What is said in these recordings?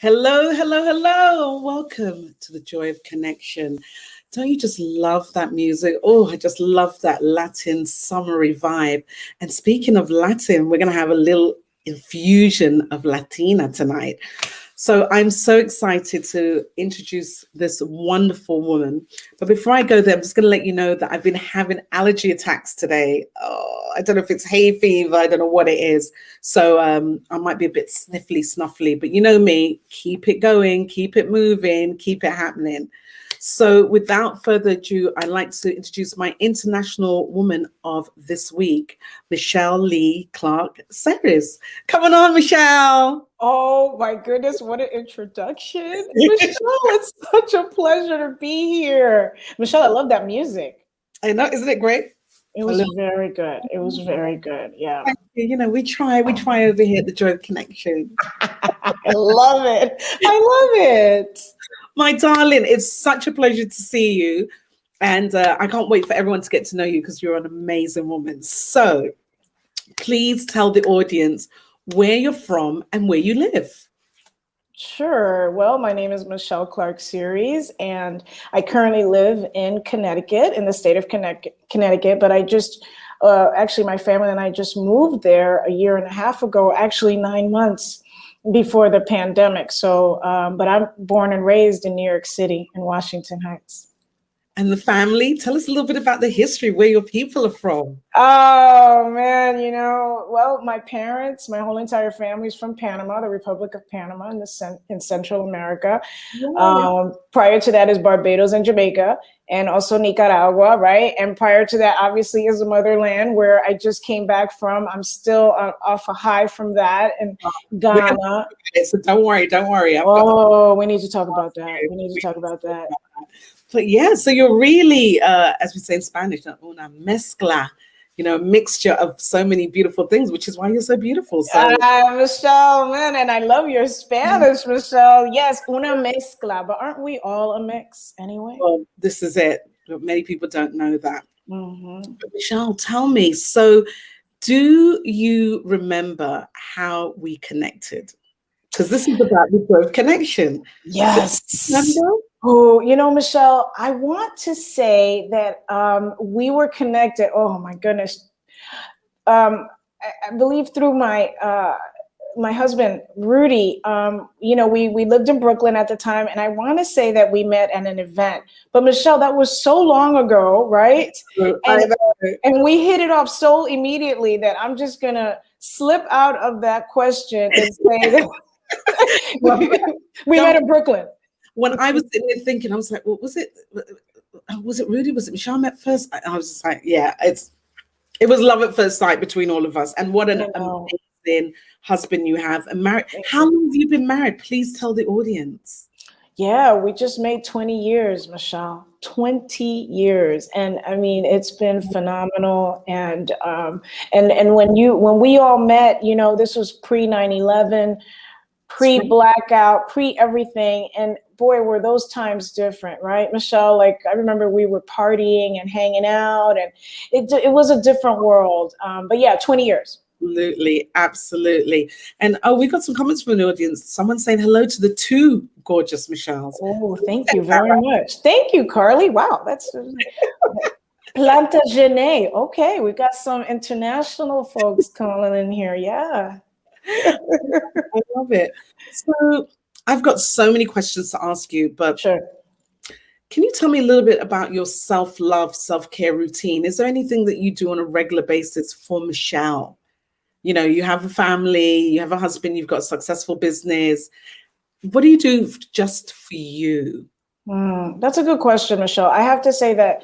Hello, hello, hello. Welcome to the Joy of Connection. Don't you just love that music? Oh, I just love that Latin summery vibe. And speaking of Latin, we're going to have a little infusion of Latina tonight. So I'm so excited to introduce this wonderful woman. But before I go there, I'm just going to let you know that I've been having allergy attacks today. Oh, I don't know if it's hay fever. I don't know what it is. So I might be a bit sniffly, snuffly. But you know me, keep it going, keep it moving, keep it happening. So without further ado, I'd like to introduce my international woman of this week, Michele Lee Clarke-Ceres. Come on, Michele. Oh my goodness, what an introduction. Michele, it's such a pleasure to be here. Michele, I love that music. I know, isn't it great? It was very good. It was very good. Yeah. You know, we try over here at the Joy of Connection. I love it. I love it. My darling, it's such a pleasure to see you. And I can't wait for everyone to get to know you because you're an amazing woman. So please tell the audience where you're from and where you live. Sure. Well, my name is Michele Clarke-Ceres, and I currently live in Connecticut, in the state of Connecticut. But I just, actually, my family and I just moved there a year and a half ago, actually 9 months before the pandemic. So, but I'm born and raised in New York City, in Washington Heights. And the family, tell us a little bit about the history, where your people are from. Oh, man, well, my parents, my whole entire family is from Panama, the Republic of Panama in Central America. Yeah. Prior to that is Barbados and Jamaica, and also Nicaragua, right? And prior to that, obviously, is the motherland where I just came back from. I'm still off a high from that, and Ghana. So don't worry. We need to talk about that. But yeah, so you're really, as we say in Spanish, una mezcla, mixture of so many beautiful things, which is why you're so beautiful. So, Michele, man, and I love your Spanish, Michele. Yes, una mezcla, but aren't we all a mix anyway? Well, this is it. But many people don't know that. Mm-hmm. But Michele, tell me, so do you remember how we connected? Because this is about the growth connection. Yes. Remember? Oh, Michele, I want to say that we were connected. Oh my goodness. I believe through my husband, Rudy. We lived in Brooklyn at the time, and I want to say that we met at an event. But Michele, that was so long ago, right? And we hit it off so immediately that I'm just gonna slip out of that question and say that we met in Brooklyn. When I was sitting there thinking, I was like, well, was it Rudy? Was it Michele met first? I was just like, yeah, it was love at first sight between all of us. And what an amazing husband you have. And married. How long have you been married? Please tell the audience. Yeah, we just made 20 years, Michele. 20 years. And I mean, it's been phenomenal. And when we all met, this was pre 9/11. Pre-blackout, pre-everything. And boy, were those times different, right, Michele? Like, I remember we were partying and hanging out, and it was a different world. But yeah, 20 years. Absolutely. And we got some comments from the audience. Someone saying hello to the two gorgeous Michelles. Oh, thank you very much. Thank you, Carly. Wow, that's Plantagenet. Okay, we got some international folks calling in here. Yeah. I love it. So I've got so many questions to ask you, but sure. Can you tell me a little bit about your self-love, self-care routine? Is there anything that you do on a regular basis for Michele? You have a family, you have a husband, you've got a successful business. What do you do just for you? That's a good question, Michele. I have to say that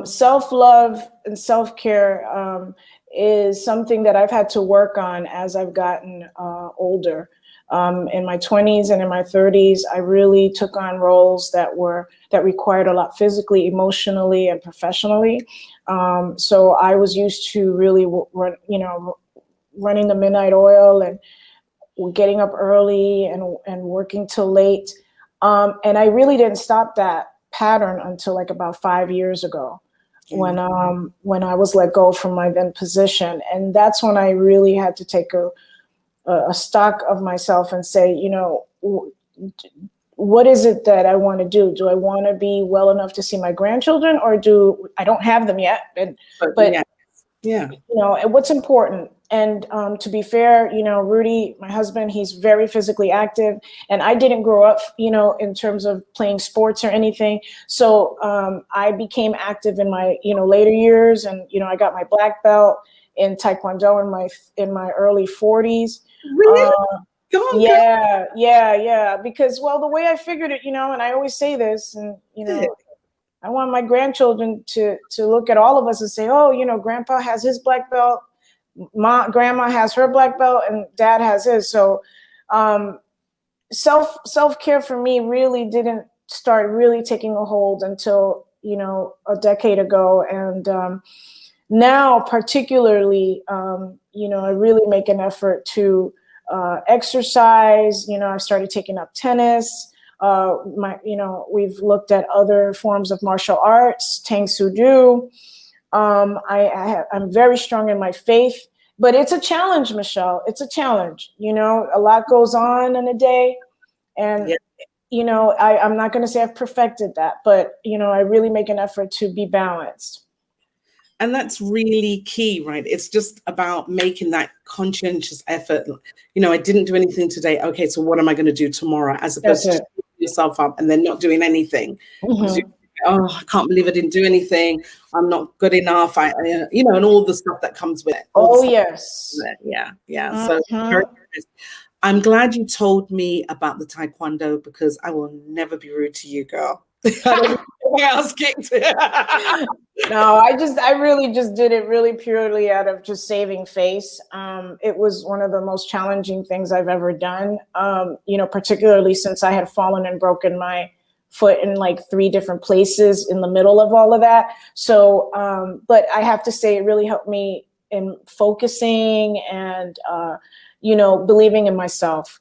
self-love and self-care is something that I've had to work on as I've gotten older. In my 20s and in my 30s, I really took on roles that required a lot physically, emotionally, and professionally. So I was used to really, running the midnight oil and getting up early and working till late. And I really didn't stop that pattern until like about 5 years ago. When I was let go from my then position. And that's when I really had to take a stock of myself and say, what is it that I want to do? Do I want to be well enough to see my grandchildren, or I don't have them yet? But yeah. You know, and what's important. And to be fair, you know, Rudy, my husband, he's very physically active, and I didn't grow up, you know, in terms of playing sports or anything. So I became active in my, you know, later years, and you know, I got my black belt in Taekwondo in my early 40s. Really? Yeah. Because, well, the way I figured it, you know, and I always say this, and you know, I want my grandchildren to look at all of us and say, oh, you know, grandpa has his black belt, grandma has her black belt, and dad has his. So self-care for me really didn't start really taking a hold until, you know, a decade ago. And now particularly, you know, I really make an effort to exercise. You know, I started taking up tennis. You know, we've looked at other forms of martial arts, Tang Soo Do. I'm very strong in my faith, but it's a challenge, Michelle. It's a challenge. You know, a lot goes on in a day, and you know, I'm not going to say I've perfected that, but you know, I really make an effort to be balanced. And that's really key, right? It's just about making that conscientious effort. You know, I didn't do anything today. Okay, so what am I going to do tomorrow? As opposed to just picking yourself up and then not doing anything. Mm-hmm. Oh, I can't believe I didn't do anything. I'm not good enough. You know, and all the stuff that comes with it. Oh, yes. Yeah. Mm-hmm. So very nice. I'm glad you told me about the Taekwondo, because I will never be rude to you, girl. I don't know why I was kicked. No, I really just did it really purely out of just saving face. It was one of the most challenging things I've ever done. You know, particularly since I had fallen and broken my foot in like 3 different places in the middle of all of that. So, but I have to say it really helped me in focusing and, you know, believing in myself.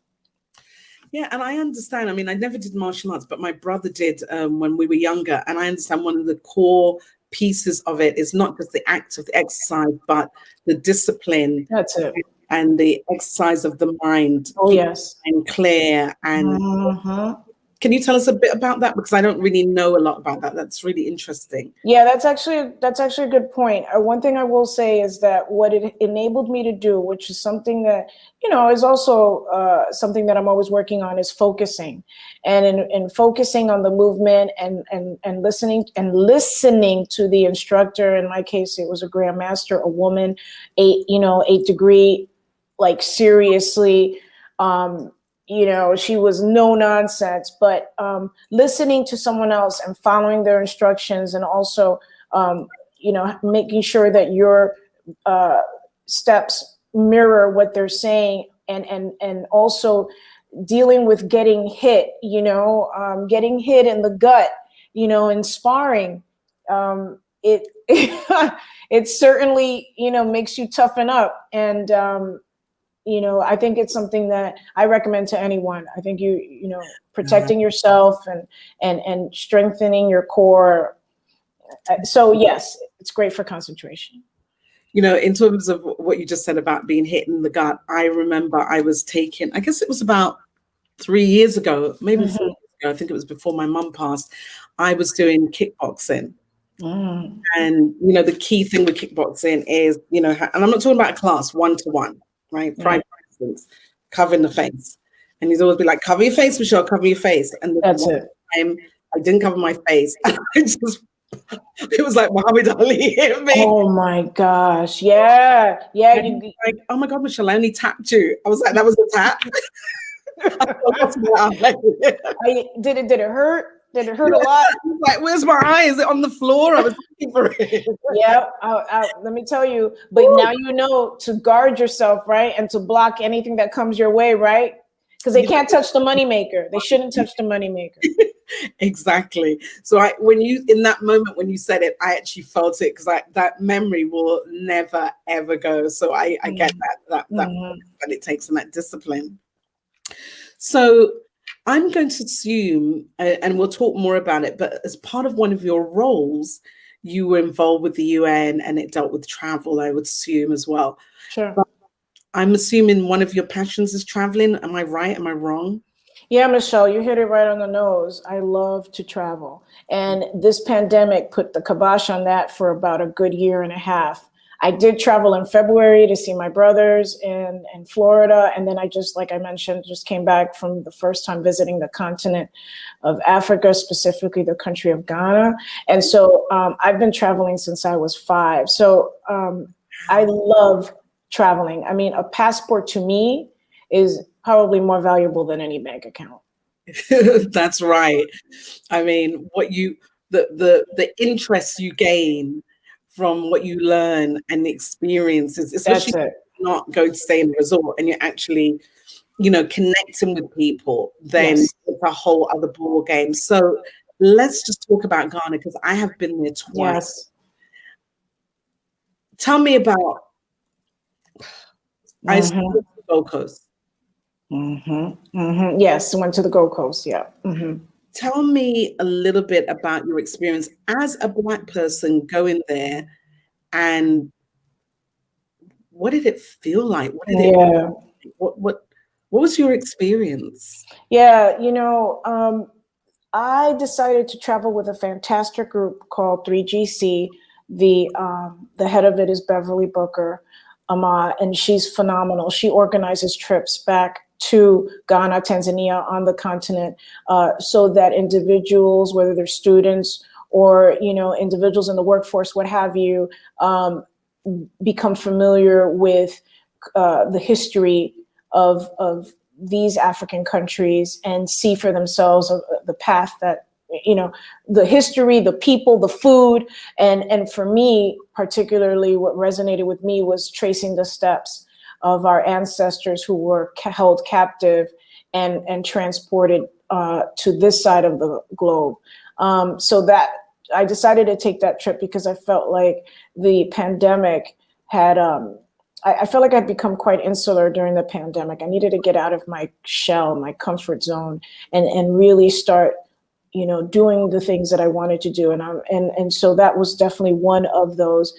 Yeah, and I understand. I mean, I never did martial arts, but my brother did when we were younger. And I understand one of the core pieces of it is not just the act of the exercise, but the discipline. That's it. And the exercise of the mind. Oh, yes. And clear. And can you tell us a bit about that? Because I don't really know a lot about that. That's really interesting. Yeah, that's actually a good point. One thing I will say is that what it enabled me to do, which is something that, you know, is also something that I'm always working on, is focusing, and in focusing on the movement and listening to the instructor. In my case, it was a grandmaster, a woman, 8 degree, like seriously. You know, she was no nonsense, but listening to someone else and following their instructions, and also, you know, making sure that your steps mirror what they're saying, and also dealing with getting hit, you know, getting hit in the gut, you know, in sparring. It it certainly, you know, makes you toughen up. And you know, I think it's something that I recommend to anyone. I think you know, protecting yourself and strengthening your core. So yes, it's great for concentration. You know, in terms of what you just said about being hit in the gut, I remember I was taking, I guess it was about 3 years ago, maybe 4 years ago. I think it was before my mum passed. I was doing kickboxing. And, you know, the key thing with kickboxing is, you know, and I'm not talking about a class, 1-to-1. Right, prime presidents, covering the face, and he's always be like, "Cover your face, Michelle. Cover your face." And that's it. I didn't cover my face. It was like Muhammad Ali hit me. Oh my gosh! Yeah. Like, oh my God, Michelle, I only tapped you. I was like, that was a tap. Did it hurt? Did it hurt a lot? Like, where's my eye? Is it on the floor? I was looking for it. Yeah, let me tell you. But now you know to guard yourself, right? And to block anything that comes your way, right? Because they can't touch the moneymaker. They shouldn't touch the moneymaker. Exactly. So in that moment when you said it, I actually felt it, because that memory will never, ever go. So I get that it takes in that discipline. So I'm going to assume, and we'll talk more about it, but as part of one of your roles, you were involved with the UN, and it dealt with travel, I would assume, as well. Sure. But I'm assuming one of your passions is traveling. Am I right? Am I wrong? Yeah, Michelle, you hit it right on the nose. I love to travel. And this pandemic put the kibosh on that for about a good year and a half. I did travel in February to see my brothers in Florida. And then I just, like I mentioned, just came back from the first time visiting the continent of Africa, specifically the country of Ghana. And so I've been traveling since I was 5. So I love traveling. I mean, a passport to me is probably more valuable than any bank account. That's right. I mean, the interest you gain from what you learn and the experiences, especially That's it. not go to stay in a resort and you're actually, connecting with people, then Yes. it's a whole other ball game. So let's just talk about Ghana because I have been there twice. Yes. Tell me about. I Mm-hmm. stayed at the Gold Coast. Mm-hmm. Mm-hmm. Yes, went to the Gold Coast. Yeah. Mm-hmm. Tell me a little bit about your experience as a Black person going there, and what did it feel like? What did it? Yeah. What was your experience? Yeah. I decided to travel with a fantastic group called 3GC. The head of it is Beverly Booker, and she's phenomenal. She organizes trips back to Ghana, Tanzania, on the continent, so that individuals, whether they're students or individuals in the workforce, what have you, become familiar with the history of these African countries and see for themselves the path that, the history, the people, the food. And for me, particularly what resonated with me was tracing the steps of our ancestors who were held captive and transported to this side of the globe. So that I decided to take that trip because I felt like the pandemic had, I felt like I'd become quite insular during the pandemic. I needed to get out of my shell, my comfort zone, and really start, doing the things that I wanted to do. And so that was definitely one of those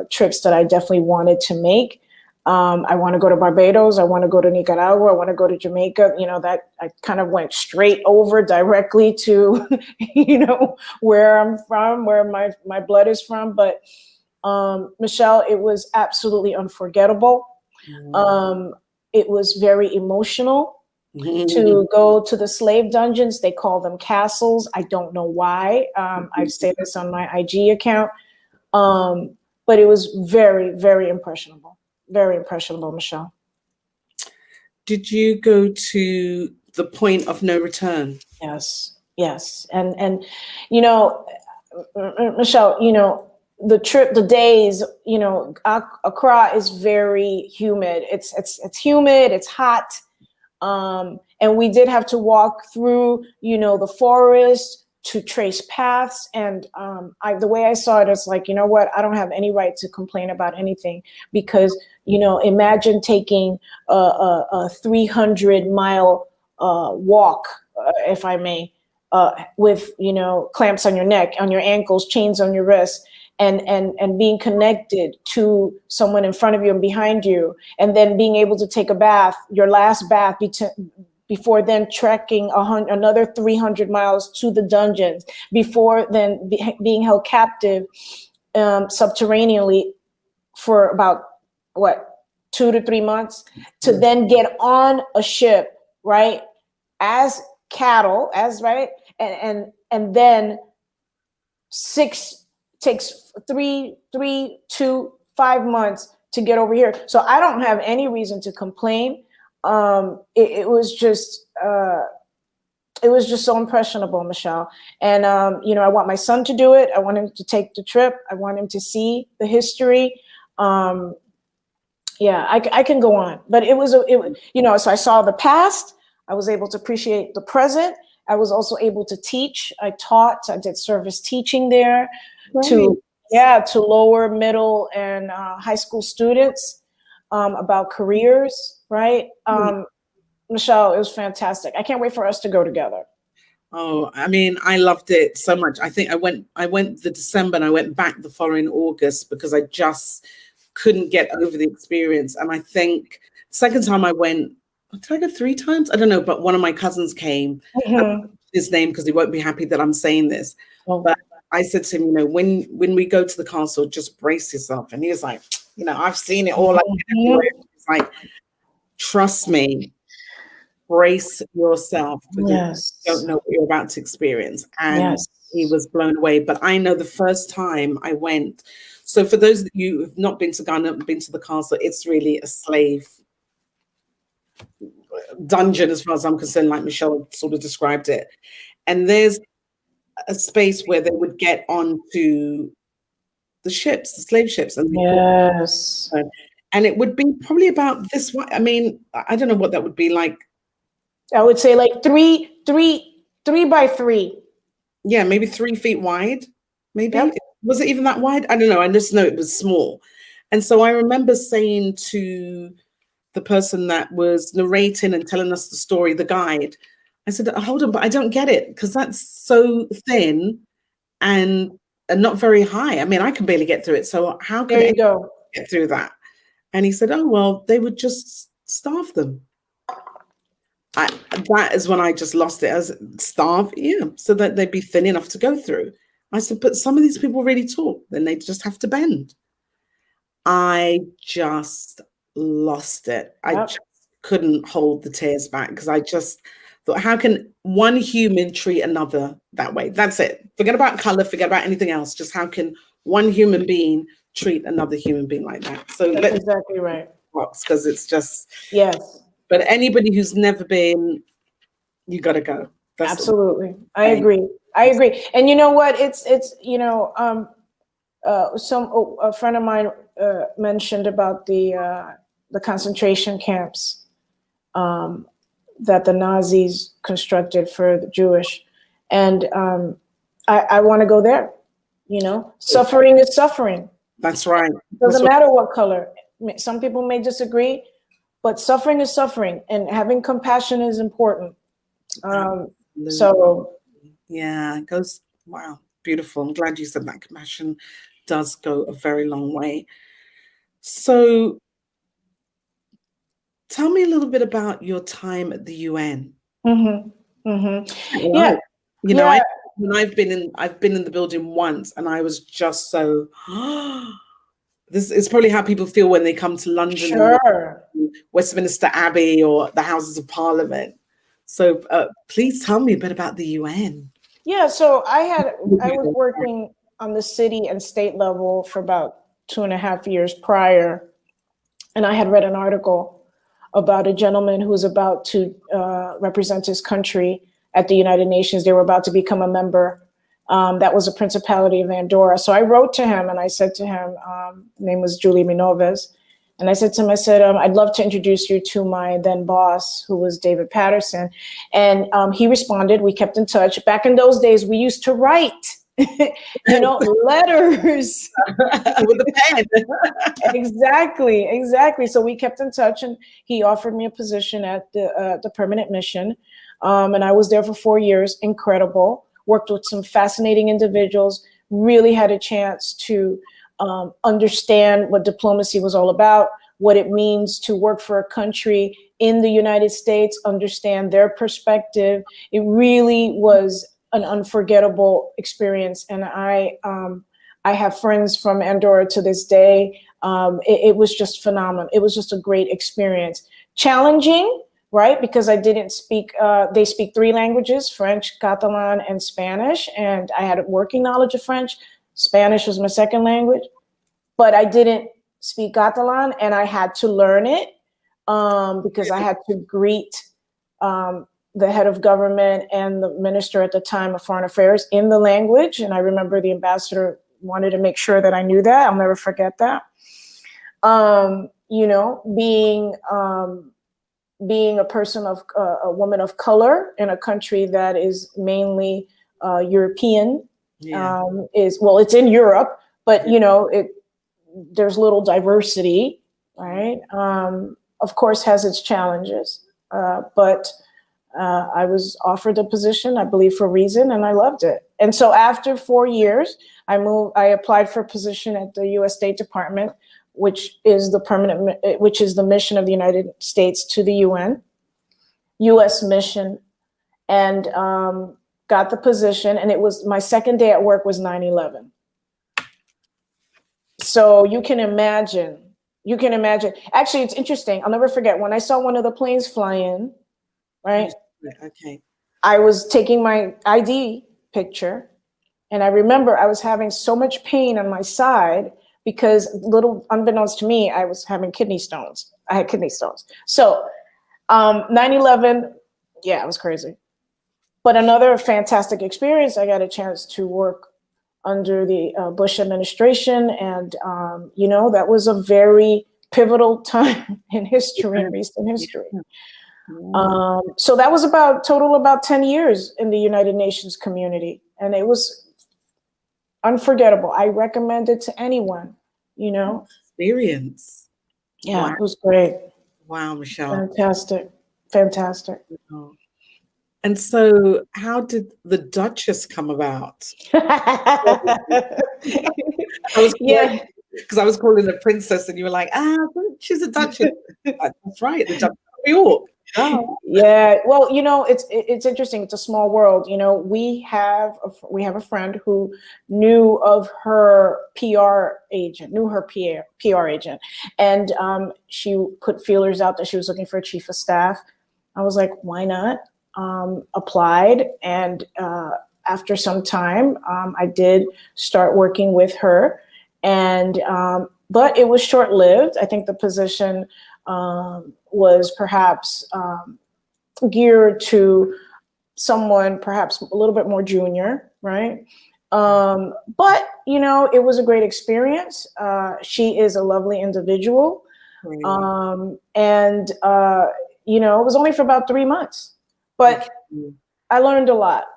trips that I definitely wanted to make. I want to go to Barbados. I want to go to Nicaragua. I want to go to Jamaica. That I kind of went straight over directly to, where I'm from, where my blood is from. But Michelle, it was absolutely unforgettable. It was very emotional to go to the slave dungeons. They call them castles. I don't know why. I say this on my IG account. But it was very, very impressionable. Very impressionable, Michelle. Did you go to the point of no return? Yes. And Michelle, the trip, the days, Accra is very humid. It's humid, it's hot. And we did have to walk through, the forest to trace paths. And the way I saw it is like, you know what, I don't have any right to complain about anything because, imagine taking a 300-mile walk, if I may, with, clamps on your neck, on your ankles, chains on your wrists, and being connected to someone in front of you and behind you, and then being able to take a bath, your last bath, before then trekking another 300 miles to the dungeons, before then being held captive subterraneanly for about 2 to 3 months, to then get on a ship, right, as cattle, and then takes 3 to 5 months to get over here. So I don't have any reason to complain. It was just so impressionable, Michelle. And I want my son to do it. I want him to take the trip. I want him to see the history. I can go on, but so I saw the past. I was able to appreciate the present. I was also able to teach. I did service teaching there. Right. to lower, middle, and high school students about careers, right? Michelle, it was fantastic. I can't wait for us to go together. Oh, I mean, I loved it so much. I think I went the December and I went back the following August because I just couldn't get over the experience. And I think the second time I went, did I go 3 times? I don't know, but one of my cousins came. I won't Mhm. mention his name because he won't be happy that I'm saying this. Oh, But I said to him, you know, when we go to the castle, just brace yourself. And he was like, you know, I've seen it all. Like mhm. everywhere. He's like, trust me, brace yourself because you don't Yes. know what you're about to experience. And he Yes. was blown away. But I know the first time I went. So for those of you who've not been to Ghana, been to the castle, it's really a slave dungeon as far as I'm concerned, like Michelle sort of described it. And there's a space where they would get onto the ships, the slave ships, and they put, Yes. and it would be probably about this one. I mean, I don't know what that would be like. I would say like three by three. Yeah, maybe 3 feet wide. Maybe Yep. was it even that wide? I don't know. I just know it was small. And so I remember saying to the person that was narrating and telling us the story, the guide, I said, hold on, but I don't get it because that's so thin and not very high. I mean, I can barely get through it. So how could There you anyone go. get through that? And he said, oh, well, they would just starve them. I, that is when I just lost it. As starve, yeah, so that they'd be thin enough to go through. I said, but some of these people really talk, then they just have to bend. I just lost it. I Yep. just couldn't hold the tears back because I just thought, how can one human treat another that way? That's it. Forget about color, forget about anything else. Just how can one human being treat another human being like that? So That's let's exactly right. because it's just, Yes. but anybody who's never been, you got to go. That's what Absolutely. I I'm saying. agree. I agree. And you know what? It's a friend of mine mentioned about the concentration camps that the Nazis constructed for the Jewish, and I want to go there. You know, suffering is suffering. That's right. Doesn't matter what color. Some people may disagree, but suffering is suffering, and having compassion is important. So Yeah, it goes, wow, beautiful. I'm glad you said that. Compassion does go a very long way. So tell me a little bit about your time at the UN. mhm, mhm. Yeah, Right. You know, yeah, when I've been in the building once and I was just so this is probably how people feel when they come to London and sure. Westminster Abbey or the Houses of Parliament. So please tell me a bit about the UN. Yeah, so I was working on the city and state level for about 2.5 years prior, and I had read an article about a gentleman who was about to represent his country at the United Nations. They were about to become a member. That was a Principality of Andorra. So I wrote to him and I said to him, name was Julie Minoves. And I said to him, I'd love to introduce you to my then boss, who was David Patterson. And he responded. We kept in touch. Back in those days, we used to write, letters. With a pen. Exactly. So we kept in touch, and he offered me a position at the permanent mission. And I was there for 4 years. Incredible. Worked with some fascinating individuals. Really had a chance to understand what diplomacy was all about, what it means to work for a country in the United States, understand their perspective. It really was an unforgettable experience. And I have friends from Andorra to this day. It was just phenomenal. It was just a great experience. Challenging, right? Because I didn't speak, they speak 3 languages, French, Catalan, and Spanish. And I had a working knowledge of French. Spanish was my second language, but I didn't speak Catalan, and I had to learn it because I had to greet the head of government and the minister at the time of foreign affairs in the language. And I remember the ambassador wanted to make sure that I knew that. I'll never forget that. Being a person of a woman of color in a country that is mainly European, Yeah. it's in Europe, but there's little diversity, right? Of course, has its challenges, but I was offered a position, I believe, for a reason, and I loved it. And so after 4 years, I applied for a position at the U.S. State Department, which is the mission of the United States to the UN. U.S. mission, and got the position. And it was my second day at work was 9/11. So you can imagine. Actually, it's interesting. I'll never forget when I saw one of the planes fly in, right? Okay. I was taking my ID picture, and I remember I was having so much pain on my side because, little unbeknownst to me, I was having kidney stones. I had kidney stones. So 9/11, yeah, it was crazy. But another fantastic experience, I got a chance to work under the Bush administration. And, that was a very pivotal time in history, in recent history. So that was about 10 years in the United Nations community. And it was unforgettable. I recommend it to anyone, Experience. Yeah, wow. It was great. Wow, Michele. Fantastic. Oh. And so how did the Duchess come about? Because I was calling her princess and you were like, she's a Duchess. That's right, the Duchess of New York. Oh. Yeah, well, it's interesting. It's a small world. We have a friend who knew of her PR agent, and she put feelers out that she was looking for a chief of staff. I was like, why not? Applied, and after some time, I did start working with her, and but it was short-lived. I think the position was perhaps geared to someone perhaps a little bit more junior, right? But it was a great experience. She is a lovely individual, and it was only for about 3 months. But I learned a lot.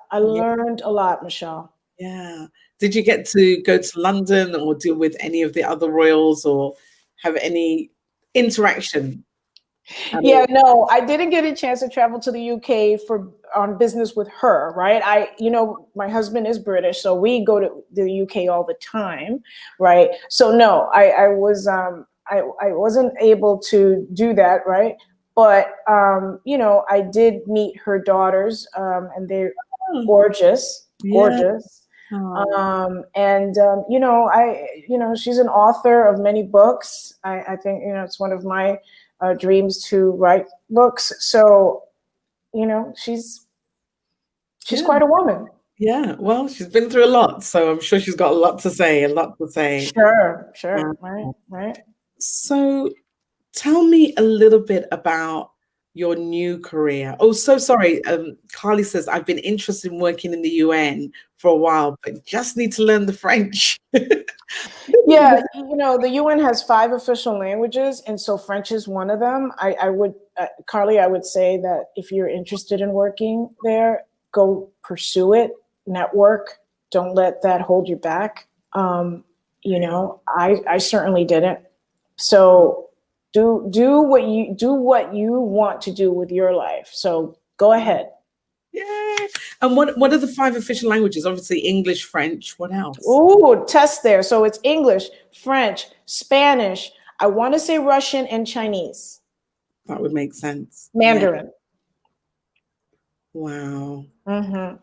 Michele. Yeah. Did you get to go to London or deal with any of the other royals or have any interaction? Yeah, no, I didn't get a chance to travel to the UK on business with her, right? My husband is British, so we go to the UK all the time, right? So no, I wasn't able to do that, right? But I did meet her daughters, and they're gorgeous. And she's an author of many books. I think it's one of my dreams to write books. So she's quite a woman. Yeah, well, she's been through a lot, so I'm sure she's got a lot to say. Sure. Right. So tell me a little bit about your new career. Oh, so sorry. Carly says, I've been interested in working in the UN for a while, but just need to learn the French. Yeah, the UN has 5 official languages, and so French is one of them. Carly, I would say that if you're interested in working there, go pursue it, network. Don't let that hold you back. I certainly didn't. So do what you want to do with your life. So go ahead. Yeah. And what are the 5 official languages? Obviously English, French. What else? Ooh, test there. So it's English, French, Spanish. I want to say Russian and Chinese. That would make sense. Mandarin. Yeah. Wow. Mm-hmm.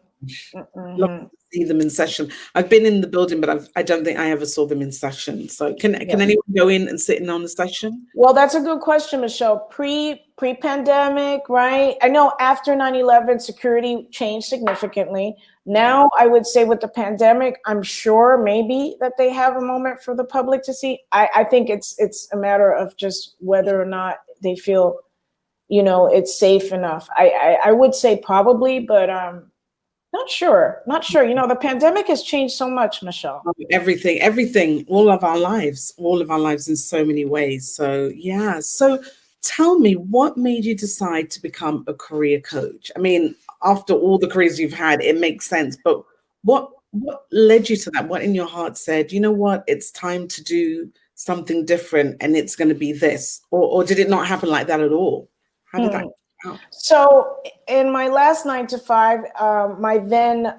Love to see them in session. I've been in the building, but I don't think I ever saw them in session. So can anyone go in and sit in on the session? Well, that's a good question, Michele. Pre-pandemic, right? I know after 9/11, security changed significantly. Now, I would say with the pandemic, I'm sure maybe that they have a moment for the public to see. I think it's a matter of just whether or not they feel, it's safe enough. I would say probably, but not sure. The pandemic has changed so much, Michele. Everything, all of our lives in so many ways. So, yeah. So tell me, what made you decide to become a career coach? I mean, after all the careers you've had, it makes sense. But what led you to that? What in your heart said, you know what, it's time to do something different and it's going to be this? Or did it not happen like that at all? How did that? So in my last 9 to 5, my then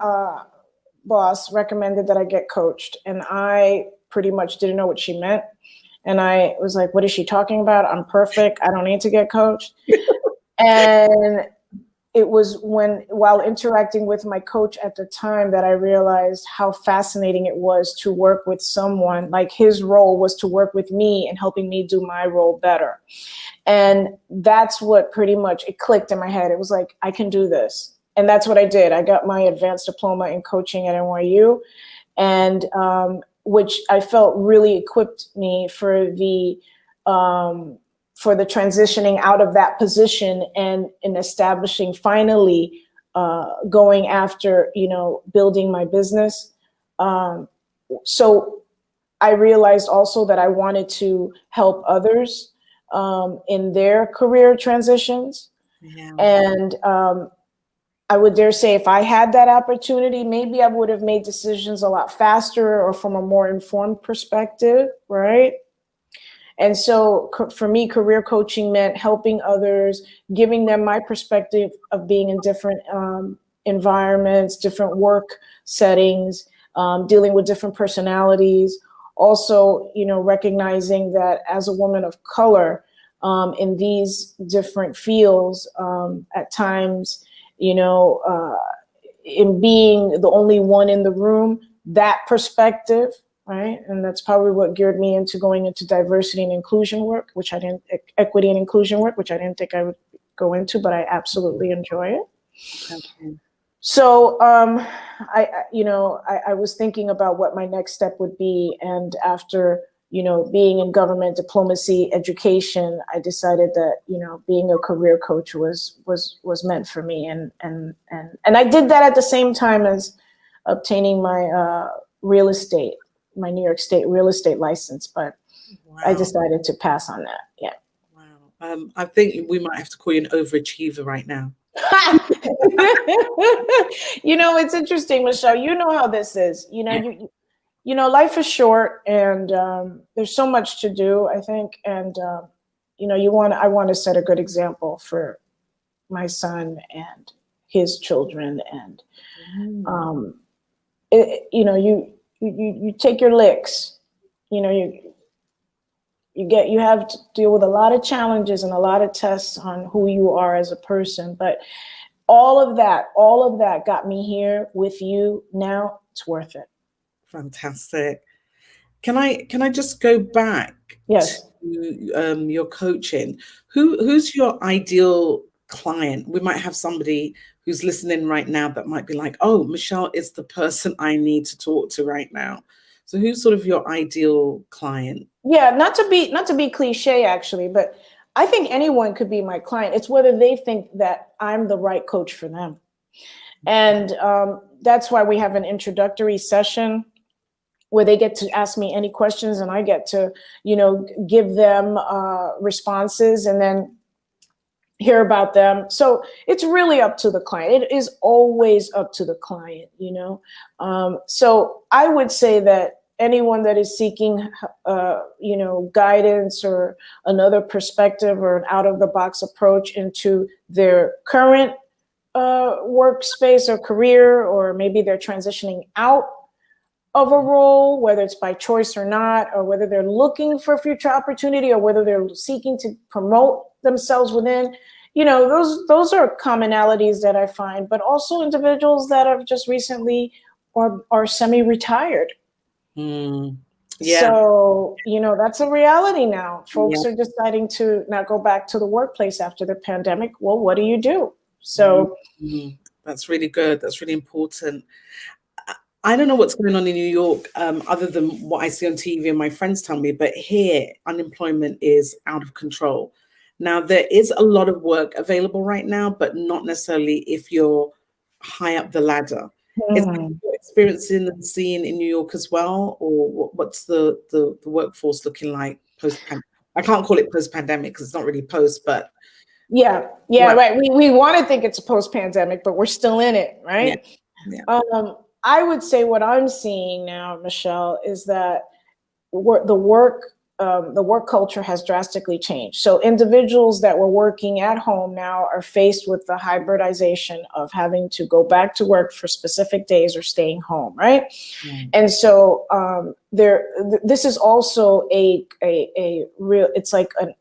boss recommended that I get coached, and I pretty much didn't know what she meant. And I was like, what is she talking about? I'm perfect. I don't need to get coached. And it was while interacting with my coach at the time that I realized how fascinating it was to work with someone. Like, his role was to work with me and helping me do my role better. And that's what pretty much, it clicked in my head. It was like, I can do this. And that's what I did. I got my advanced diploma in coaching at NYU, and which I felt really equipped me for the transitioning out of that position and in establishing, finally, going after, building my business. So I realized also that I wanted to help others in their career transitions. Yeah. And I would dare say, if I had that opportunity, maybe I would have made decisions a lot faster or from a more informed perspective, right? And so for me, career coaching meant helping others, giving them my perspective of being in different environments, different work settings, dealing with different personalities. Also, recognizing that as a woman of color in these different fields, at times, in being the only one in the room, that perspective, right? And that's probably what geared me into going into diversity and inclusion work, equity and inclusion work, which I didn't think I would go into, but I absolutely enjoy it. Okay. So I was thinking about what my next step would be. And after, being in government, diplomacy, education, I decided that, being a career coach was meant for me. And I did that at the same time as obtaining my my New York State real estate license. But Wow. I decided to pass on that. Yeah. Wow. I think we might have to call you an overachiever right now. It's interesting, Michelle. You know how this is. Life is short, and there's so much to do, I think. And I want to set a good example for my son and his children. And you take your licks. You have to deal with a lot of challenges and a lot of tests on who you are as a person. But all of that got me here with you. Now it's worth it. Fantastic. Can I just go back Yes. to your coaching? Who's your ideal client? We might have somebody who's listening right now that might be like, oh, Michelle is the person I need to talk to right now. So who's sort of your ideal client? Yeah, not to be cliche, actually, but I think anyone could be my client. It's whether they think that I'm the right coach for them. And that's why we have an introductory session where they get to ask me any questions, and I get to, give them responses and then hear about them. So it's really up to the client. It is always up to the client, So I would say that anyone that is seeking, guidance or another perspective or an out-of-the-box approach into their current workspace or career, or maybe they're transitioning out of a role, whether it's by choice or not, or whether they're looking for future opportunity, or whether they're seeking to promote themselves within, those are commonalities that I find, but also individuals that have just recently are semi-retired. Yeah. So, that's a reality now. Folks are deciding to not go back to the workplace after the pandemic. Well, what do you do? So that's really good. That's really important. I don't know what's going on in New York, other than what I see on TV and my friends tell me, but here unemployment is out of control. Now, there is a lot of work available right now, but not necessarily if you're high up the ladder. Is that what you're experiencing and seeing in New York as well? Or what's the workforce looking like post-pandemic? I can't call it post-pandemic because it's not really post, but... Yeah, right. We want to think it's a post-pandemic, but we're still in it, right? Yeah. I would say what I'm seeing now, Michelle, is that the work culture has drastically changed. So individuals that were working at home now are faced with the hybridization of having to go back to work for specific days or staying home, right? And so this is also a real, it's like a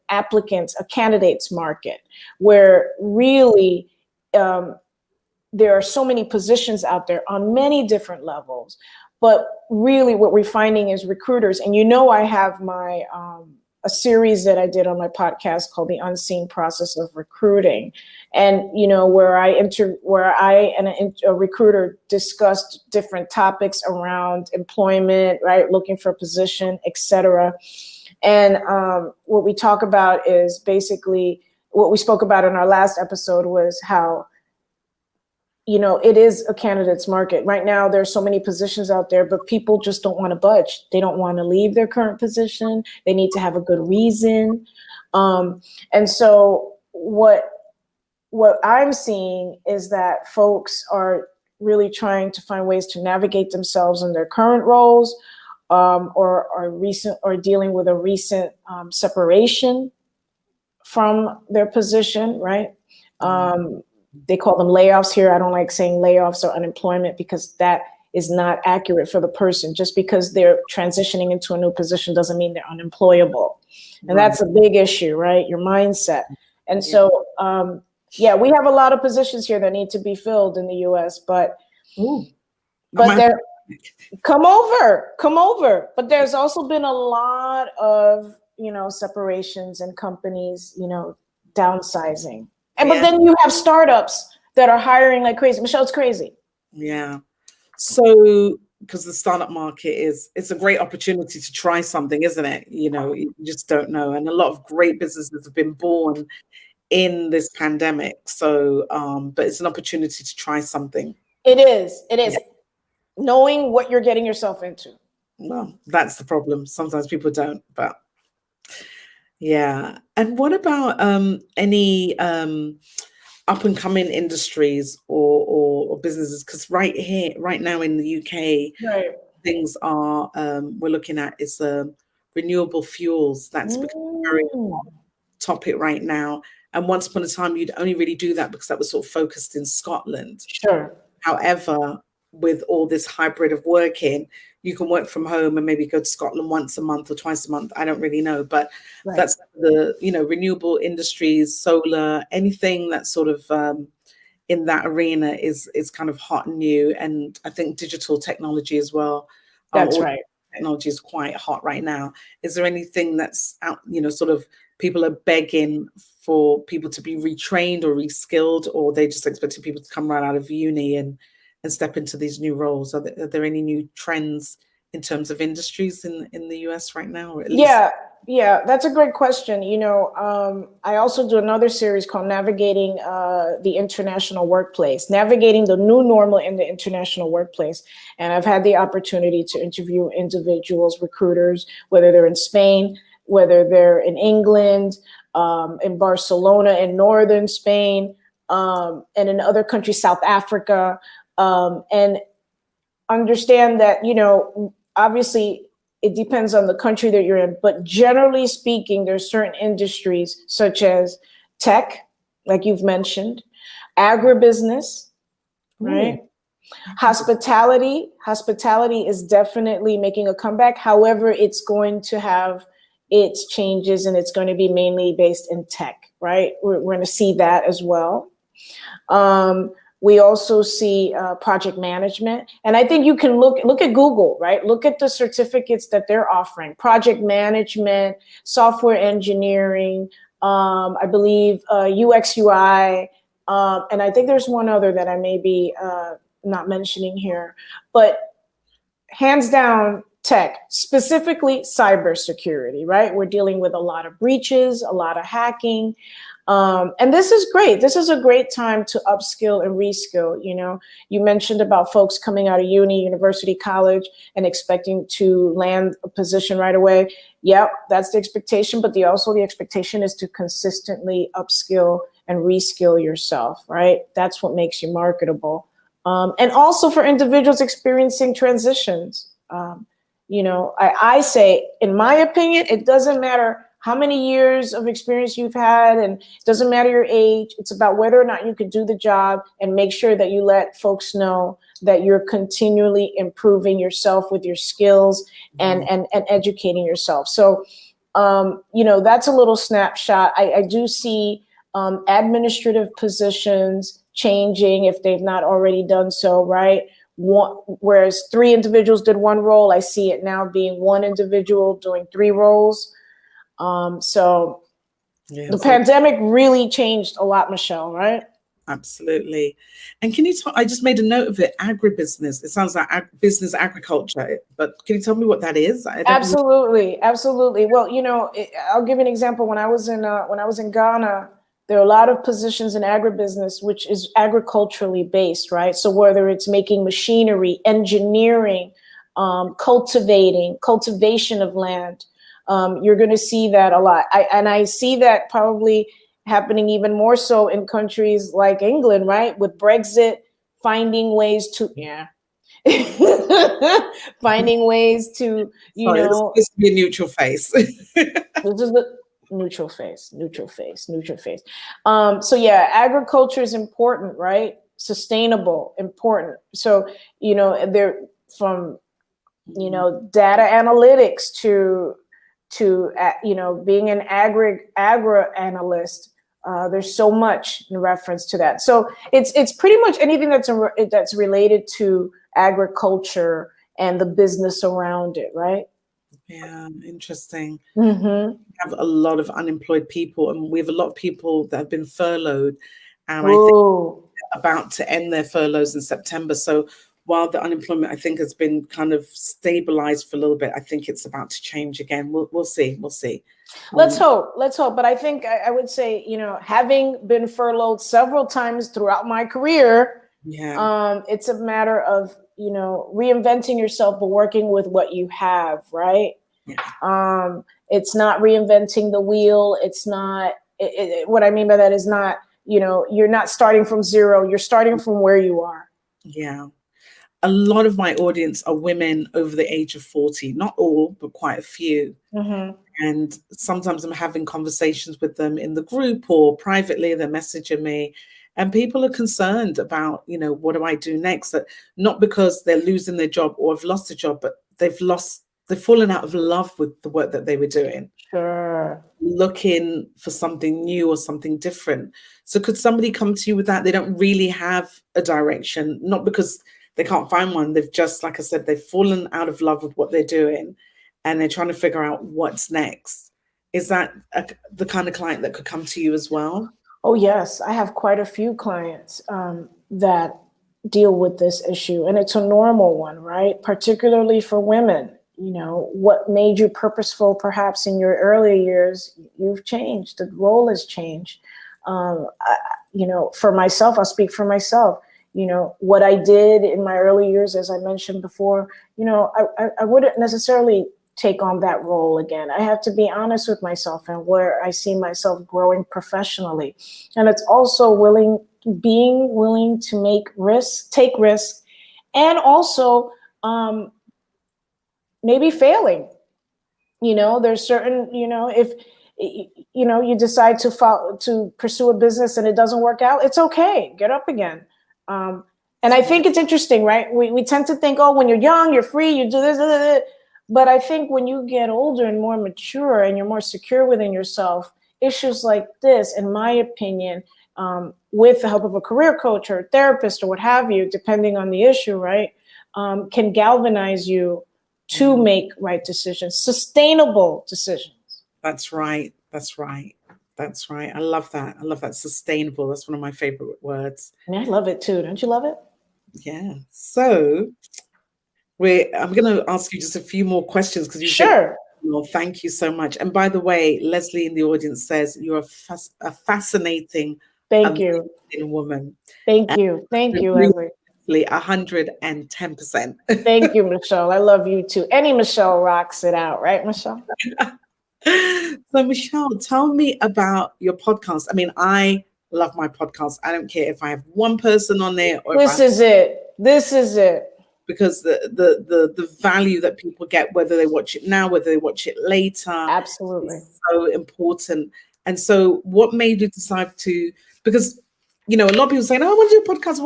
candidate's market, where really there are so many positions out there on many different levels. But really what we're finding is recruiters, and I have my a series that I did on my podcast called The Unseen Process of Recruiting. And, where I and a recruiter discussed different topics around employment, right? Looking for a position, et cetera. And what we talk about is basically what we spoke about in our last episode was how, it is a candidate's market. Right now, there's so many positions out there, but people just don't want to budge. They don't want to leave their current position. They need to have a good reason. And so what I'm seeing is that folks are really trying to find ways to navigate themselves in their current roles, or dealing with a recent separation from their position, right? They call them layoffs here. I don't like saying layoffs or unemployment because that is not accurate for the person. Just because they're transitioning into a new position doesn't mean they're unemployable. And that's a big issue, right? Your mindset. And so, we have a lot of positions here that need to be filled in the US, but there, come over. But there's also been a lot of, separations and companies, downsizing. But then you have startups that are hiring like crazy. Michelle, it's crazy. Yeah. So, because the startup market it's a great opportunity to try something, isn't it? You just don't know. And a lot of great businesses have been born in this pandemic. So, but it's an opportunity to try something. It is. Yeah. Knowing what you're getting yourself into. Well, that's the problem. Sometimes people don't, but yeah. And what about any up and coming industries or businesses? Because right now in the UK, things are we're looking at is renewable fuels. That's becoming a very hot topic right now. And once upon a time, you'd only really do that because that was sort of focused in Scotland. Sure. However, with all this hybrid of working, you can work from home and maybe go to Scotland once a month or twice a month. I don't really know, but that's the, renewable industries, solar, anything that's sort of in that arena is kind of hot and new. And I think digital technology as well. That's right. Technology is quite hot right now. Is there anything that's out, sort of people are begging for people to be retrained or reskilled, or they just expecting people to come right out of uni and step into these new roles? Are there any new trends in terms of industries in the US right now? Or at least? Yeah, that's a great question. I also do another series called Navigating the International Workplace, navigating the new normal in the international workplace. And I've had the opportunity to interview individuals, recruiters, whether they're in Spain, whether they're in England, in Barcelona, in northern Spain, and in other countries, South Africa, and understand that, obviously it depends on the country that you're in, but generally speaking, there's certain industries such as tech, like you've mentioned, agribusiness, right? Hospitality is definitely making a comeback. However, it's going to have its changes and it's going to be mainly based in tech, right? We're going to see that as well. We also see project management. And I think you can look at Google, right? Look at the certificates that they're offering. Project management, software engineering, I believe UX, UI, and I think there's one other that I may be not mentioning here. But hands down, tech, specifically cybersecurity, right? We're dealing with a lot of breaches, a lot of hacking. And this is great. This is a great time to upskill and reskill. You mentioned about folks coming out of university, college, and expecting to land a position right away. Yep, that's the expectation. But the expectation is to consistently upskill and reskill yourself, right? That's what makes you marketable. And also for individuals experiencing transitions. I say, in my opinion, it doesn't matter how many years of experience you've had, and it doesn't matter your age. It's about whether or not you can do the job, and make sure that you let folks know that you're continually improving yourself with your skills and educating yourself. So, that's a little snapshot. I do see administrative positions, changing if they've not already done so, right? Whereas 3 individuals did 1 role, I see it now being 1 individual doing 3 roles. So the pandemic really changed a lot, Michelle, right? Absolutely. And can you tell, I just made a note of it, agribusiness. It sounds like business agriculture, but can you tell me what that is? Absolutely. Well, I'll give you an example. When I was in Ghana, there are a lot of positions in agribusiness, which is agriculturally based, right? So whether it's making machinery, engineering, cultivation of land, you're going to see that a lot. I see that probably happening even more so in countries like England, right? With Brexit, finding ways to, finding ways to, Sorry, it's supposed to be a neutral face. This is the neutral face. So yeah, agriculture is important, right? Sustainable, important. So, they're from, data analytics to being an agri analyst. There's so much in reference to that. So it's pretty much anything that's related to agriculture and the business around it, right? Yeah, interesting. Mm-hmm. We have a lot of unemployed people, and we have a lot of people that have been furloughed, and I think they're about to end their furloughs in September. So while the unemployment, I think, has been kind of stabilized for a little bit, I think it's about to change again. We'll see. Let's hope. But I think I would say, having been furloughed several times throughout my career, it's a matter of, reinventing yourself, but working with what you have, right? Yeah. It's not reinventing the wheel. It's not, what I mean by that is not, you're not starting from zero. You're starting from where you are. Yeah. A lot of my audience are women over the age of 40, not all, but quite a few. Mm-hmm. And sometimes I'm having conversations with them in the group or privately, they're messaging me. And people are concerned about, what do I do next? That not because they're losing their job or have lost a job, but they've fallen out of love with the work that they were doing. Sure. Looking for something new or something different. So could somebody come to you with that? They don't really have a direction, not because they can't find one. They've just, like I said, they've fallen out of love with what they're doing and they're trying to figure out what's next. Is that the kind of client that could come to you as well? Oh, yes. I have quite a few clients that deal with this issue, and it's a normal one, right? Particularly for women. What made you purposeful perhaps in your early years, you've changed. The role has changed. For myself, I'll speak for myself. What I did in my early years, as I mentioned before, I wouldn't necessarily take on that role again. I have to be honest with myself and where I see myself growing professionally. And it's also being willing to take risks, and also maybe failing. There's certain, if you decide to pursue a business and it doesn't work out, it's okay. Get up again. And I think it's interesting, right? We tend to think, when you're young, you're free, you do this. But I think when you get older and more mature and you're more secure within yourself, issues like this, in my opinion, with the help of a career coach or a therapist or what have you, depending on the issue, right, can galvanize you to make right decisions, sustainable decisions. That's right. I love that. Sustainable. That's one of my favorite words. And I love it too. Don't you love it? Yeah. So I'm going to ask you just a few more questions because you sure. Well, thank you so much. And by the way, Leslie in the audience says you're a fascinating, amazing woman. Thank you, Leslie. 110%. Thank you, Michelle. I love you too. Any Michelle rocks it out, right, Michelle? So, Michelle, tell me about your podcast. I mean, I love my podcast. I don't care if I have one person on there or This is it. Because the value that people get, whether they watch it now, whether they watch it later, absolutely, is so important. And so, what made you decide to? Because a lot of people saying, "Oh, I want to do a podcast."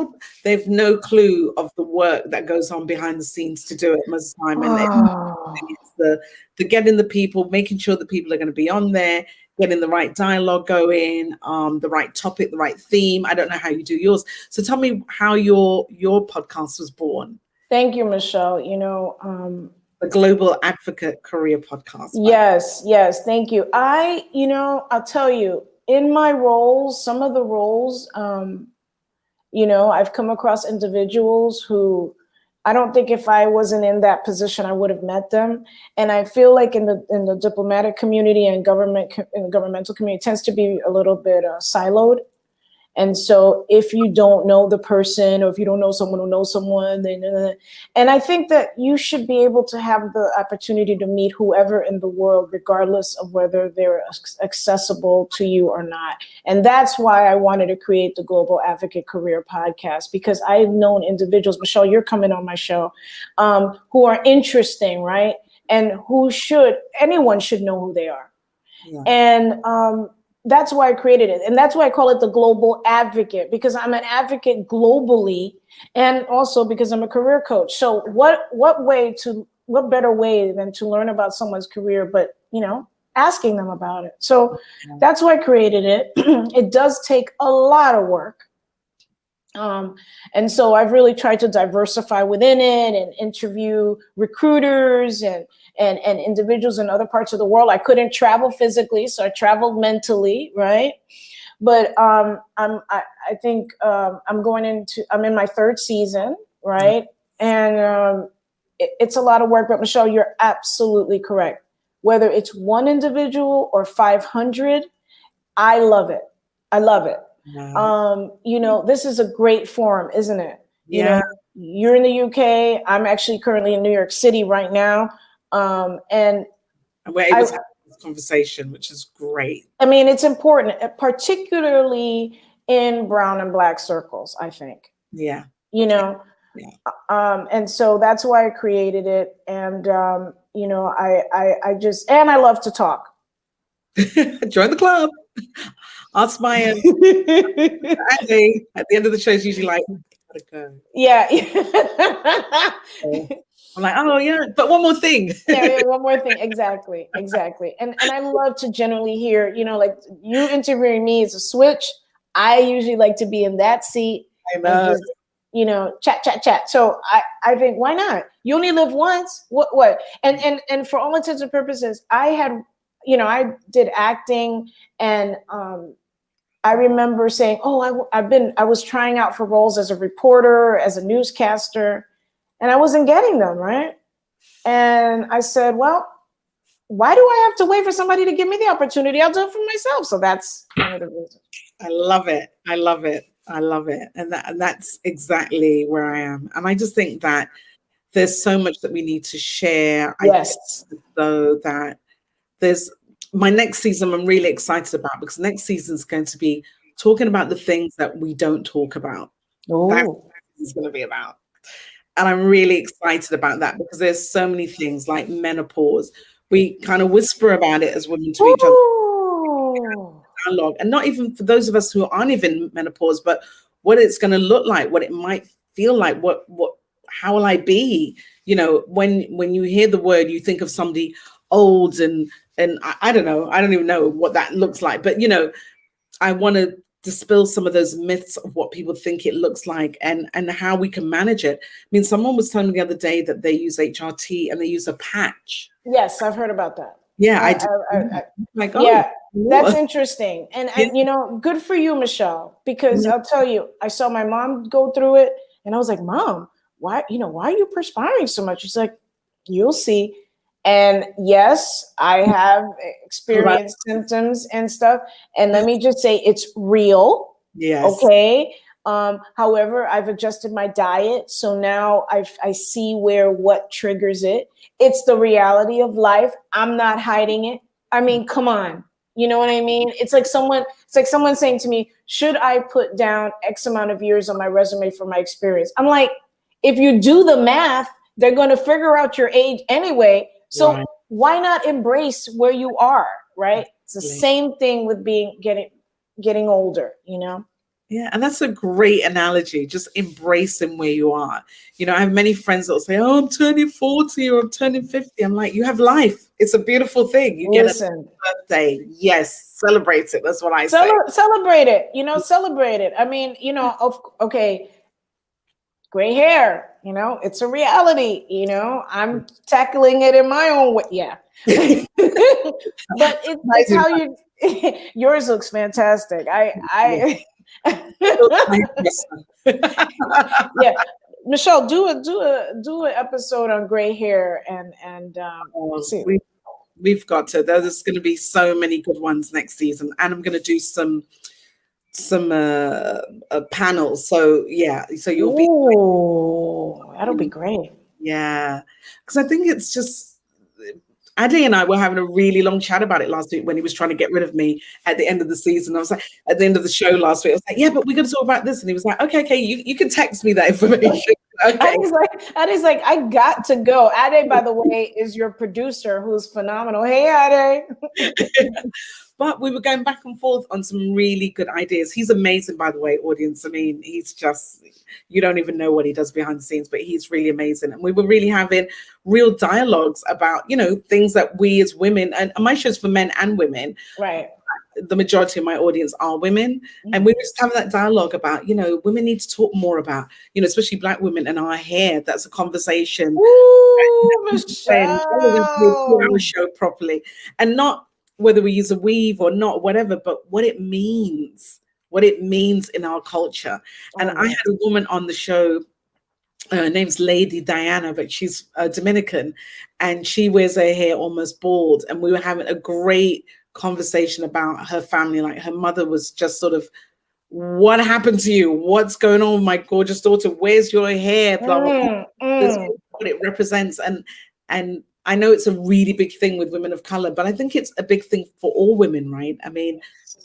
They have no clue of the work that goes on behind the scenes to do it most of the time. And it's the getting the people, making sure that people are going to be on there, getting the right dialogue going, the right topic, the right theme. I don't know how you do yours. So tell me how your podcast was born. Thank you, Michelle. The Global Advocate Career Podcast. Yes. Thank you. I'll tell you, in my roles, some of the roles, I've come across individuals who I don't think if I wasn't in that position, I would have met them. And I feel like in the diplomatic community and governmental community, it tends to be a little bit siloed. And so if you don't know the person, or if you don't know someone who knows someone, and I think that you should be able to have the opportunity to meet whoever in the world, regardless of whether they're accessible to you or not. And that's why I wanted to create the Global Advocate Career Podcast, because I've known individuals, Michelle, you're coming on my show, who are interesting, right? And anyone should know who they are. Yeah. And that's why I created it. And that's why I call it the Global Advocate, because I'm an advocate globally, and also because I'm a career coach. So what better way than to learn about someone's career, but, asking them about it. So that's why I created it. It does take a lot of work. And so I've really tried to diversify within it and interview recruiters and individuals in other parts of the world. I couldn't travel physically, so I traveled mentally, right? But I'm in my third season, right? And it's a lot of work, but Michelle, you're absolutely correct. Whether it's one individual or 500, I love it. I love it. Wow. This is a great forum, isn't it? Yeah. You're in the UK. I'm actually currently in New York City right now. And we're able to have this conversation, which is great. I mean, it's important, particularly in brown and black circles, I think. Yeah. Yeah. And so that's why I created it. And, I love to talk. Join the club. Ask my Andy at the end of the show is usually like, gotta go. Yeah. I'm like, oh yeah, but one more thing. yeah, one more thing. Exactly. And I love to generally hear, like you interviewing me is a switch. I usually like to be in that seat. I know. And just, chat. So I think, why not? You only live once. What? And for all intents and purposes, I did acting, and I remember saying, I was trying out for roles as a reporter, as a newscaster, and I wasn't getting them, right? And I said, well, why do I have to wait for somebody to give me the opportunity? I'll do it for myself. So that's one of the reasons. I love it. And that's exactly where I am. And I just think that there's so much that we need to share. Yes. So that there's my next season I'm really excited about, because next season is going to be talking about the things that we don't talk about. That's what it's going to be about. And I'm really excited about that, because there's so many things like menopause. We kind of whisper about it as women to each other. Dialogue. And not even for those of us who aren't even menopause, but what it's going to look like, what it might feel like, how will I be? When you hear the word, you think of somebody old and I don't know. I don't even know what that looks like. But, I want to dispel some of those myths of what people think it looks like and how we can manage it. I mean, someone was telling me the other day that they use HRT and they use a patch. Yes, I've heard about that. Yeah, I do. Yeah, that's interesting. And good for you, Michelle, because I'll tell you, I saw my mom go through it and I was like, Mom, why are you perspiring so much? She's like, you'll see. And yes, I have experienced symptoms and stuff. And let me just say, it's real. Yes. Okay. However, I've adjusted my diet. So now I see what triggers it. It's the reality of life. I'm not hiding it. I mean, come on. You know what I mean? It's like someone saying to me, should I put down X amount of years on my resume for my experience? I'm like, if you do the math, they're going to figure out your age anyway. So why not embrace where you are, right? It's the same thing with getting older, Yeah, and that's a great analogy, just embracing where you are. You know, I have many friends that will say, "Oh, I'm turning 40 or I'm turning 50." I'm like, you have life. It's a beautiful thing. You get a Listen, birthday. Yes, celebrate it. That's what I say. celebrate it. You know, celebrate it. I mean, you know, okay, gray hair. You know, it's a reality. You know, I'm tackling it in my own way. Yeah, but it's how you. Yours looks fantastic. Yeah, Michelle, do an episode on gray hair and Oh, see. we've got to. There's going to be so many good ones next season, and I'm going to do some panels. So yeah, so you'll be. Ooh, that'll be great. Yeah, because I think it's just Adley and I were having a really long chat about it last week when he was trying to get rid of me at the end of the season. I was like, at the end of the show last week, I was like, yeah, but we're going to talk about this. And he was like, okay, you can text me that information. Okay. Ade's like, I got to go. Ade, by the way, is your producer who's phenomenal. Hey, Ade. But we were going back and forth on some really good ideas. He's amazing, by the way, audience. I mean, he's just, you don't even know what he does behind the scenes, but he's really amazing. And we were really having real dialogues about, you know, things that we as women, and my show's for men and women. Right. The majority of my audience are women. And we were just having that dialogue about, you know, women need to talk more about, you know, especially Black women and our hair. That's a conversation. Ooh, Our Michelle. show properly, and not whether we use a weave or not, whatever, but what it means in our culture. And I had a woman on the show. Her name's Lady Diana, but she's Dominican, and she wears her hair almost bald. And we were having a great conversation about her family. Like her mother was just sort of, what happened to you? What's going on with my gorgeous daughter? Where's your hair? Blah, blah, blah. This is what it represents. And I know it's a really big thing with women of color, but I think it's a big thing for all women, right? I mean,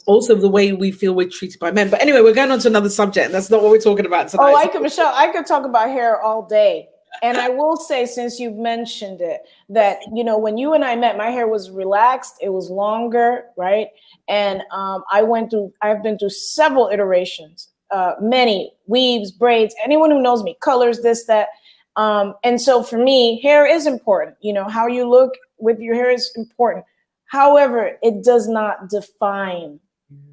also the way we feel we're treated by men. But anyway, we're going on to another subject, and that's not what we're talking about tonight. Oh, Michelle, I could talk about hair all day. And I will say, since you've mentioned it, that, you know, when you and I met, my hair was relaxed, it was longer, right? And I've been through several iterations, many weaves, braids, anyone who knows me, colors, this, that. And so for me, hair is important. You know, how you look with your hair is important. However, it does not define,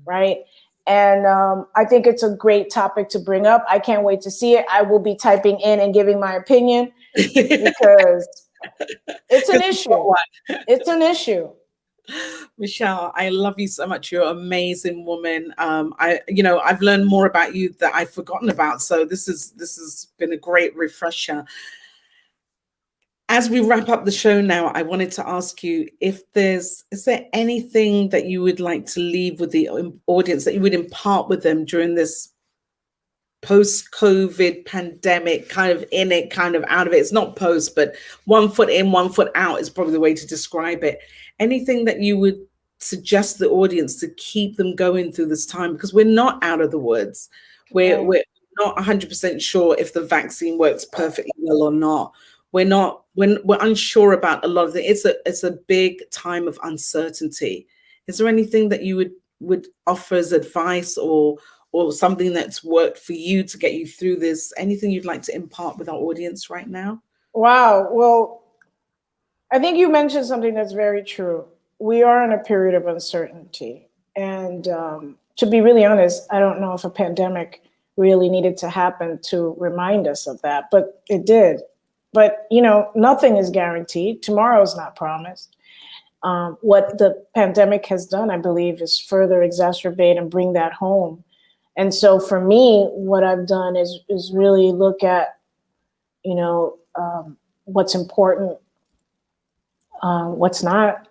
right? And I think it's a great topic to bring up. I can't wait to see it. I will be typing in and giving my opinion because it's an issue. It's an issue. Michelle, I love you so much. You're an amazing woman. I've learned more about you that I've forgotten about. So this has been a great refresher. As we wrap up the show now, I wanted to ask you is there anything that you would like to leave with the audience, that you would impart with them during this post-COVID pandemic, kind of in it, kind of out of it? It's not post, but 1 foot in, 1 foot out is probably the way to describe it. Anything that you would suggest the audience to keep them going through this time? Because we're not out of the woods. We're not 100% sure if the vaccine works perfectly well or not. We're unsure about a lot of things. It's a big time of uncertainty. Is there anything that you would offer as advice or something that's worked for you to get you through this? Anything you'd like to impart with our audience right now? Wow. Well, I think you mentioned something that's very true. We are in a period of uncertainty. And to be really honest, I don't know if a pandemic really needed to happen to remind us of that, but it did. But, you know, nothing is guaranteed. Tomorrow is not promised. What the pandemic has done, I believe, is further exacerbate and bring that home. And so for me, what I've done is really look at, you know, what's important, what's not.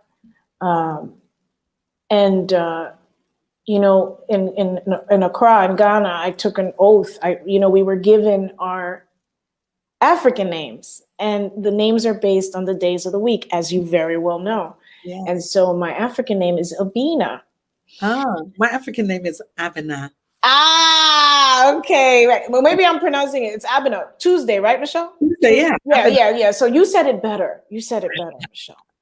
You know, in Accra, in Ghana, I took an oath. We were given our African names, and the names are based on the days of the week, as you very well know. Yes. And so my African name is Abina. My African name is Abena. Okay. Right. Well, maybe I'm pronouncing it. It's Abena. Tuesday, right, Michelle? Tuesday, yeah. Yeah. So you said it better. Michelle.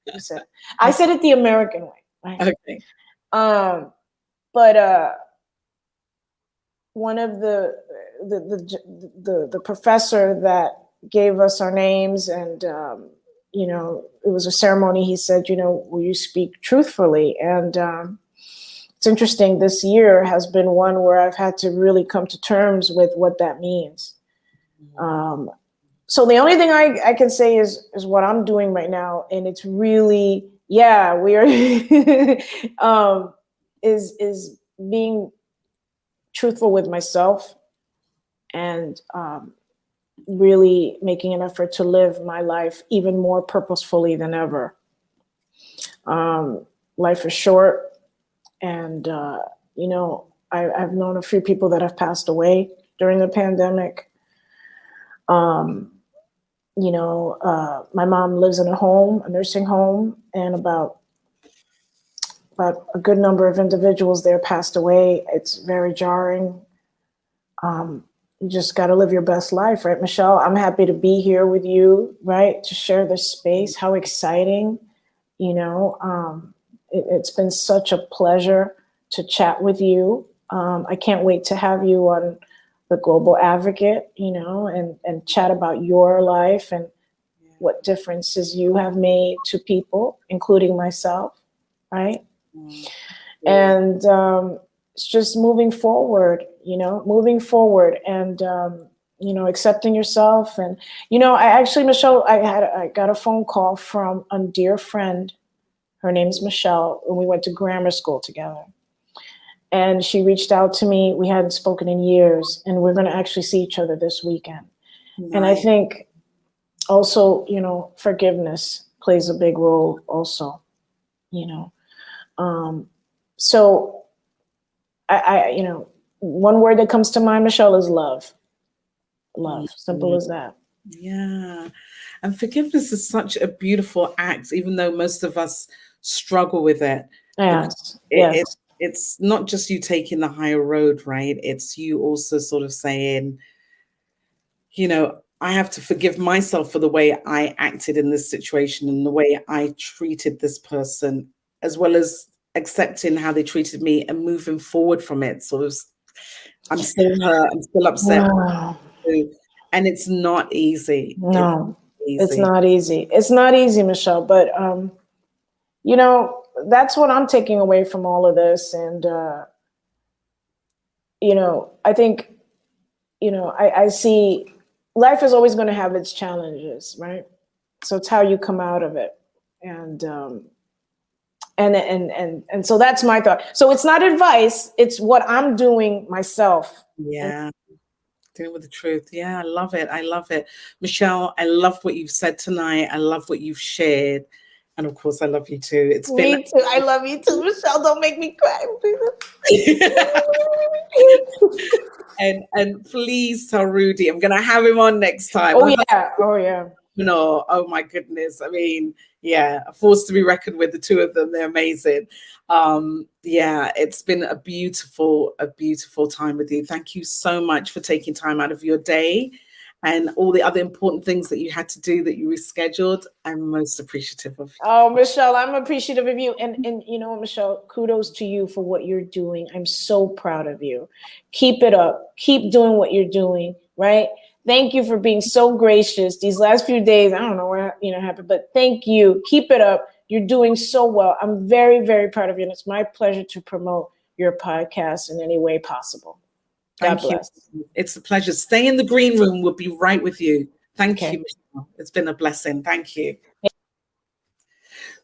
You said it. I said it the American way. Right? Okay. But one of the professor that gave us our names, and you know, it was a ceremony. He said, you know, will you speak truthfully? And it's interesting. This year has been one where I've had to really come to terms with what that means. So the only thing I can say is what I'm doing right now, and it's really, yeah, we are is being truthful with myself, and really making an effort to live my life even more purposefully than ever. Life is short, and you know, I've known a few people that have passed away during the pandemic. You know, my mom lives in a nursing home, and about a good number of individuals there passed away. It's very jarring. You just got to live your best life, right, Michele? I'm happy to be here with you, right, to share this space. How exciting, you know. It's been such a pleasure to chat with you. I can't wait to have you on the Global Advocate, you know, and chat about your life and what differences you have made to people, including myself, right? And it's just moving forward, you know, and, you know, accepting yourself. And, you know, I actually, Michele, I got a phone call from a dear friend. Her name's Michele, and we went to grammar school together. And she reached out to me. We hadn't spoken in years, and we're going to actually see each other this weekend. Nice. And I think also, you know, forgiveness plays a big role also, you know. So I, you know, one word that comes to mind, Michele, is love. Love, simple as that. Yeah. And forgiveness is such a beautiful act, even though most of us struggle with it. Yes. It's not just you taking the higher road, right? It's you also sort of saying, you know, I have to forgive myself for the way I acted in this situation and the way I treated this person, as well as accepting how they treated me and moving forward from it. Sort of, I'm still hurt, I'm still upset. Wow. And it's not easy. No, it's not easy. It's not easy, Michele, but you know, that's what I'm taking away from all of this. And you know, I think, you know, I see life is always going to have its challenges, right? So it's how you come out of it. And so that's my thought. So it's not advice, it's what I'm doing myself. Yeah. Dealing with the truth. Yeah, I love it. I love it. Michele, I love what you've said tonight. I love what you've shared. And of course, I love you too. It's me too. I love you too, Michele. Don't make me cry. And please tell Rudy, I'm going to have him on next time. Oh, yeah. Oh, yeah. No, oh my goodness. I mean, yeah, a force to be reckoned with, the two of them. They're amazing. Yeah, it's been a beautiful time with you. Thank you so much for taking time out of your day and all the other important things that you had to do that you rescheduled. I'm most appreciative of you. Oh, Michele, I'm appreciative of you. And you know, Michele, kudos to you for what you're doing. I'm so proud of you. Keep it up. Keep doing what you're doing, right? Thank you for being so gracious these last few days. I don't know what, you know, happened, but thank you. Keep it up. You're doing so well. I'm very, very proud of you. And it's my pleasure to promote your podcast in any way possible. God bless. You. It's a pleasure. Stay in the green room. We'll be right with you. Thank you, Michele. It's been a blessing. Thank you.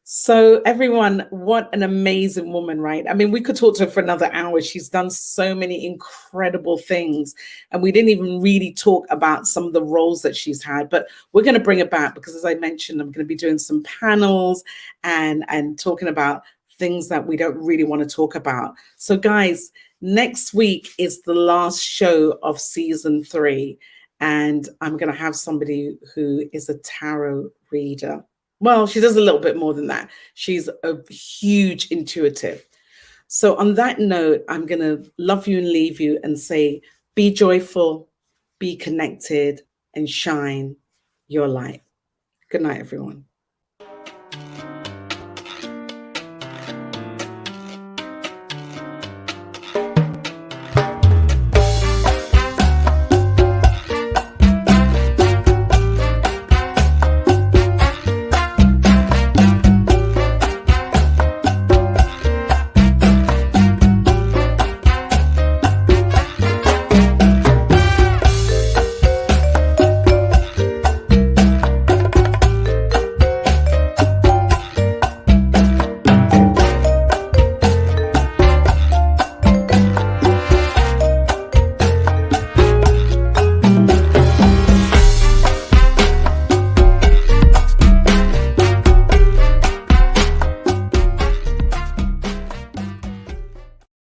So everyone, what an amazing woman, right? I mean, we could talk to her for another hour. She's done so many incredible things. And we didn't even really talk about some of the roles that she's had, but we're going to bring it back because, as I mentioned, I'm going to be doing some panels and talking about things that we don't really want to talk about. So guys, next week is the last show of season 3. And I'm going to have somebody who is a tarot reader. Well, she does a little bit more than that. She's a huge intuitive. So on that note, I'm going to love you and leave you and say, be joyful, be connected, and shine your light. Good night, everyone.